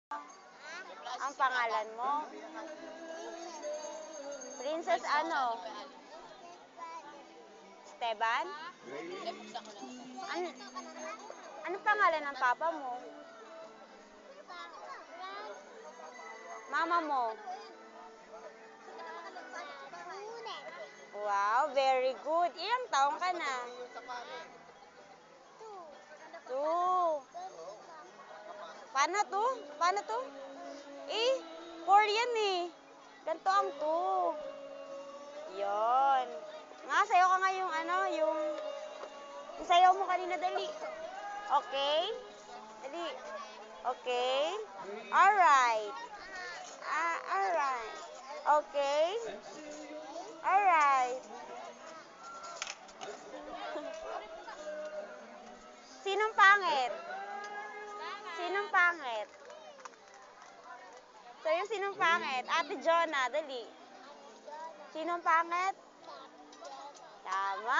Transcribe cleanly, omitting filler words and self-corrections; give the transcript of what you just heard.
Ang pangalan mo? Princess ano? Esteban? Ano pangalan ng papa mo? Mama mo? Wow, very good. Ilang taong ka na? 2. Paano to? Paano to? 4 yan eh. Ganito ang 2. Yon. Nga, sayo ka nga yung ano, yung sayaw mo kanina, dali. Okay? Dali. Okay? Alright. Alright. Okay? Alright. Sinong pangit? Sinong pangit? Sa'yo, sinong pangit? Ate Jonah, dali. Sinong pangit? Tama.